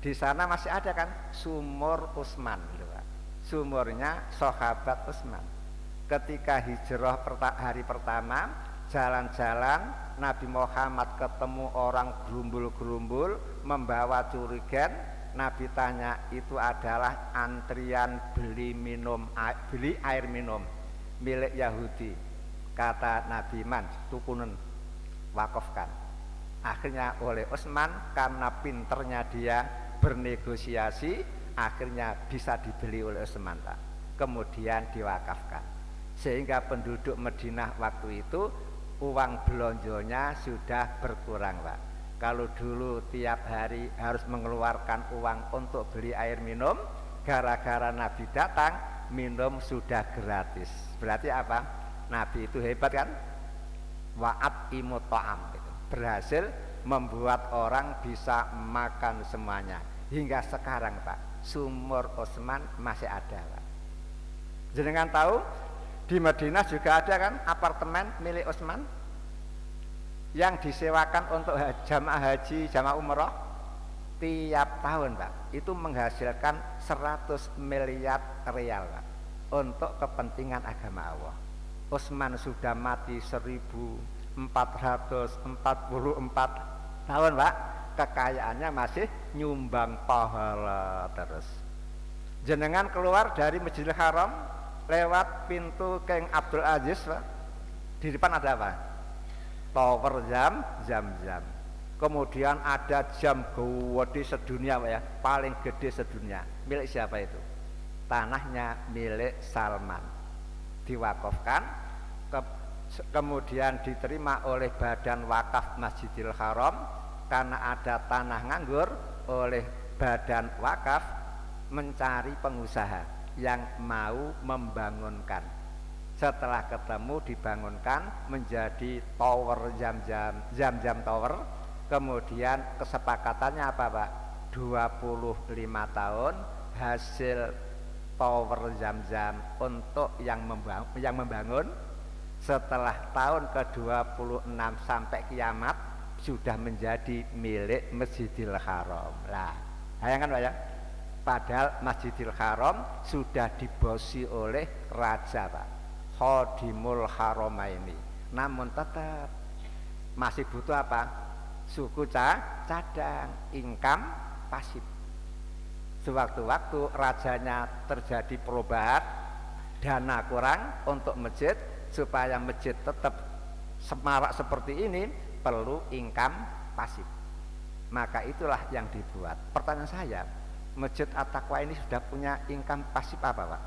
Di sana masih ada kan sumur Utsman gitu Pak. Sumurnya sahabat Utsman. Ketika hijrah hari pertama jalan-jalan, Nabi Muhammad ketemu orang gerumbul-gerumbul membawa curigen. Nabi tanya, itu adalah antrian beli air minum milik Yahudi. Kata Nabi, man tukunen wakafkan. Akhirnya oleh Utsman karena pinternya dia bernegosiasi, akhirnya bisa dibeli oleh Utsman Pak. Kemudian diwakafkan. Sehingga penduduk Madinah waktu itu uang belonjonya sudah berkurang Pak. Kalau dulu tiap hari harus mengeluarkan uang untuk beli air minum, gara-gara Nabi datang, minum sudah gratis. Berarti apa? Nabi itu hebat kan? Wa'at imut ta'am gitu. Berhasil membuat orang bisa makan semuanya. Hingga sekarang Pak, sumur Utsman masih ada Pak. Jenengan tahu di Madinah juga ada kan apartemen milik Utsman yang disewakan untuk jamaah haji, jamaah umroh tiap tahun Pak. Itu menghasilkan 100 miliar rial Pak untuk kepentingan agama Allah. Utsman sudah mati 1444 tahun Pak, kekayaannya masih nyumbang pahala terus. Jenengan keluar dari Masjidil Haram lewat pintu King Abdul Aziz Pak, di depan ada apa? Tower jam. Kemudian ada jam gede sedunia Pak ya, paling gede sedunia. Milik siapa itu? Tanahnya milik Salman. Diwakafkan, kemudian diterima oleh Badan Wakaf Masjidil Haram. Karena ada tanah nganggur, oleh Badan Wakaf mencari pengusaha yang mau membangunkan. Setelah ketemu dibangunkan menjadi tower jam tower. Kemudian kesepakatannya apa Pak? 25 tahun hasil tower jam untuk yang membangun. Setelah tahun ke-26 sampai kiamat sudah menjadi milik Masjidil Haram. Lah, bayangkan Pak ya. Padahal Masjidil Haram sudah dibosi oleh raja Pak, Khodimul Haramaini. Namun tetap masih butuh apa? Suku cadang, income pasif. Sewaktu-waktu rajanya terjadi perubahan, dana kurang untuk masjid, supaya masjid tetap semarak seperti ini perlu income pasif. Maka itulah yang dibuat. Pertanyaan saya, Masjid At-Taqwa ini sudah punya income pasif apa, Pak?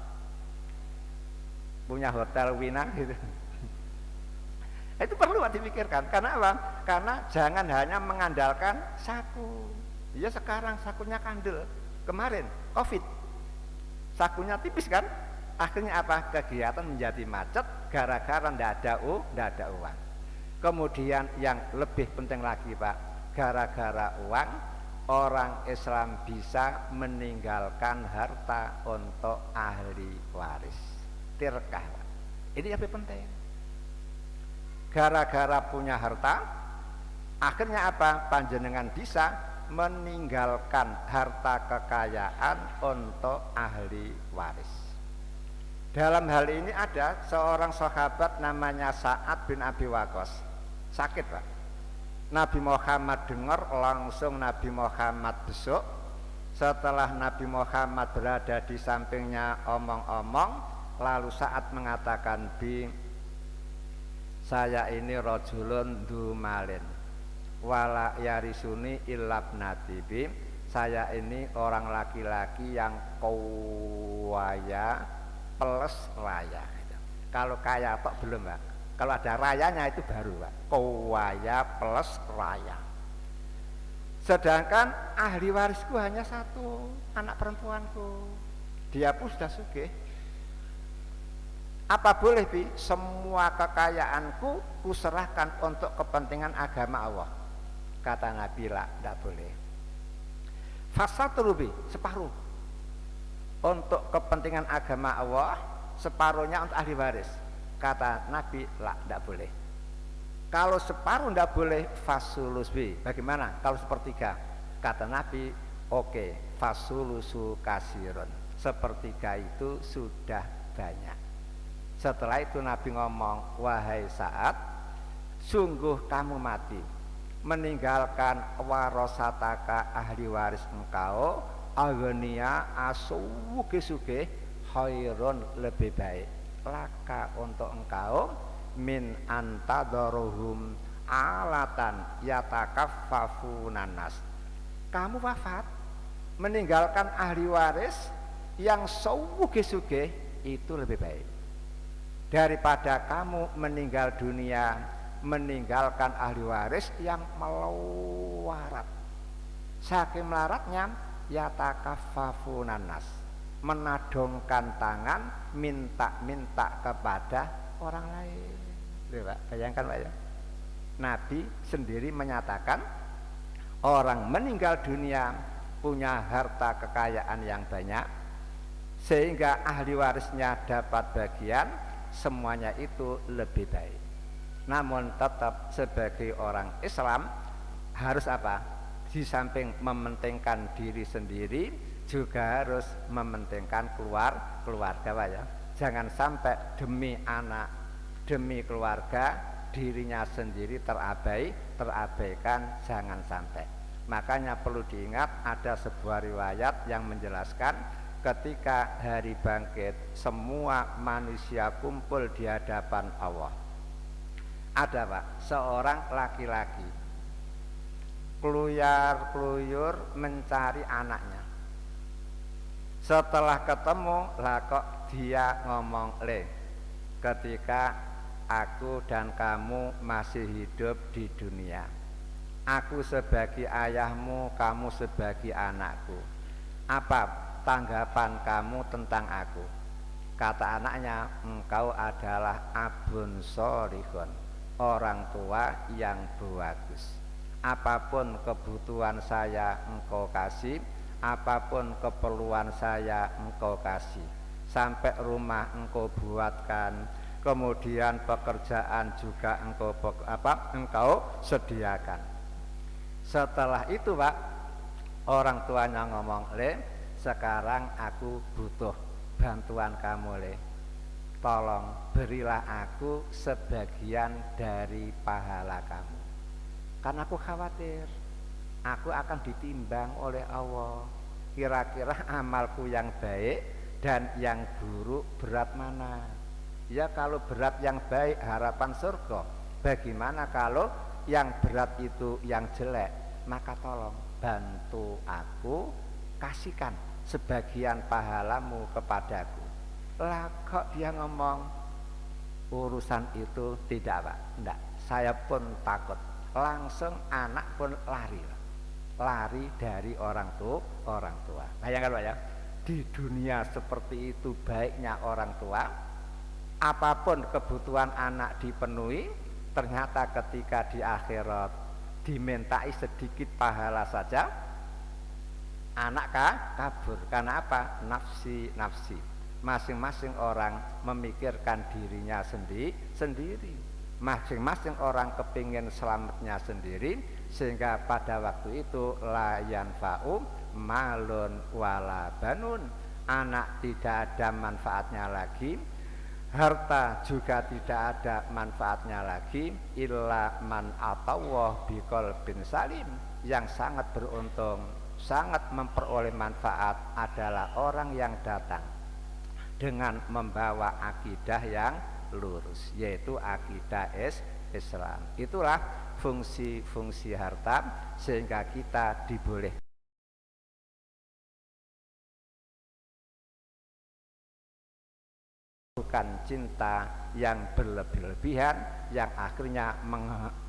Punya hotel Wina gitu. Itu perlu dipikirkan. Karena apa? Karena jangan hanya mengandalkan saku. Ya sekarang sakunya kandel. Kemarin Covid, sakunya tipis kan? Akhirnya apa? Kegiatan menjadi macet gara-gara ndak ada uang. Kemudian yang lebih penting lagi, Pak, gara-gara uang orang Islam bisa meninggalkan harta untuk ahli waris. Tirkah, Pak. Ini yang lebih penting. Gara-gara punya harta, akhirnya apa? Panjenengan bisa meninggalkan harta kekayaan untuk ahli waris. Dalam hal ini ada seorang sahabat namanya Sa'ad bin Abi Waqqas. Sakit, Pak. Nabi Muhammad dengar, langsung Nabi Muhammad besuk. Setelah Nabi Muhammad berada di sampingnya omong-omong, lalu Sa'ad mengatakan, "Bi, saya ini rajulun dumalin wala yarisuni illabnati." Bi, saya ini orang laki-laki yang kaya plus raya. Kalau kaya tok belum, Pak. Kalau ada rayanya itu baru, Pak. Kaya plus raya. Sedangkan ahli warisku hanya satu, anak perempuanku. Dia pun sudah sugih. Apa boleh, Bi? Semua kekayaanku kuserahkan untuk kepentingan agama Allah. Kata Nabi, lah, tidak boleh. Fasatru, Bi, separuh untuk kepentingan agama Allah, separuhnya untuk ahli waris. Kata Nabi, lah, tidak boleh. Kalau separuh tidak boleh, fasulus, Bi. Bagaimana kalau sepertiga? Kata Nabi, oke, fasulusu kasirun. Sepertiga itu sudah banyak. Setelah itu Nabi ngomong, wahai Sa'ad, sungguh kamu mati meninggalkan warosataka ahli waris engkau, aghnia asuge-suge, khairun lebih baik laka untuk engkau min antadarohum alatan yatakaffafunan nas. Kamu wafat meninggalkan ahli waris yang suge-suge, itu lebih baik daripada kamu meninggal dunia meninggalkan ahli waris yang melarat. Saking melaratnya, yatakaffafunan nas, menadongkan tangan, minta-minta kepada orang lain. Loh, Pak, bayangkan, Pak, ya. Nabi sendiri menyatakan orang meninggal dunia punya harta kekayaan yang banyak, sehingga ahli warisnya dapat bagian, semuanya itu lebih baik. Namun tetap sebagai orang Islam harus apa? Di samping mementingkan diri sendiri, juga harus mementingkan keluarga, Pak, ya. Jangan sampai demi anak, demi keluarga, dirinya sendiri terabaikan, jangan sampai. Makanya perlu diingat, ada sebuah riwayat yang menjelaskan ketika hari bangkit semua manusia kumpul di hadapan Allah. Ada, Pak, seorang laki-laki keluyar-keluyur mencari anaknya. Setelah ketemu, lah kok dia ngomong, "Le, ketika aku dan kamu masih hidup di dunia, aku sebagai ayahmu, kamu sebagai anakku. Apa tanggapan kamu tentang aku?" Kata anaknya, "Engkau adalah abun sholihun, orang tua yang bagus. Apapun kebutuhan saya engkau kasih, apapun keperluan saya engkau kasih, sampai rumah engkau buatkan, kemudian pekerjaan juga engkau sediakan." Setelah itu, Pak, orang tuanya ngomong, "Le, sekarang aku butuh bantuan kamu, Le. Tolong berilah aku sebagian dari pahala kamu. Karena aku khawatir aku akan ditimbang oleh Allah. Kira-kira amalku yang baik dan yang buruk berat mana? Ya kalau berat yang baik harapan surga, Bagaimana kalau yang berat itu yang jelek, maka tolong bantu aku, kasihkan sebagian pahalamu kepadaku. Lah kok dia ngomong urusan itu tidak, Pak? Enggak, saya pun takut. Langsung anak pun lari dari orang tua. Bayangkan, Pak, ya, di dunia seperti itu baiknya orang tua, apapun kebutuhan anak dipenuhi, ternyata ketika di akhirat dimintai sedikit pahala saja, anak kabur. Karena apa? Nafsi. Masing-masing orang memikirkan dirinya sendiri. Masing-masing orang kepingin selamatnya sendiri, sehingga pada waktu itu la yanfa'u malun wala banun, anak tidak ada manfaatnya lagi, harta juga tidak ada manfaatnya lagi, illa man atawah biqalbin salim. Yang sangat beruntung, sangat memperoleh manfaat adalah orang yang datang dengan membawa akidah yang lurus, yaitu akidah Islam. Itulah fungsi harta, sehingga kita dibolehkan bukan cinta yang berlebih-lebihan, yang akhirnya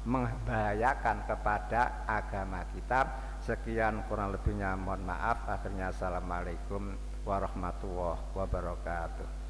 membahayakan kepada agama kita. Sekian kurang lebihnya mohon maaf. Akhirnya assalamualaikum warahmatullahi wabarakatuh.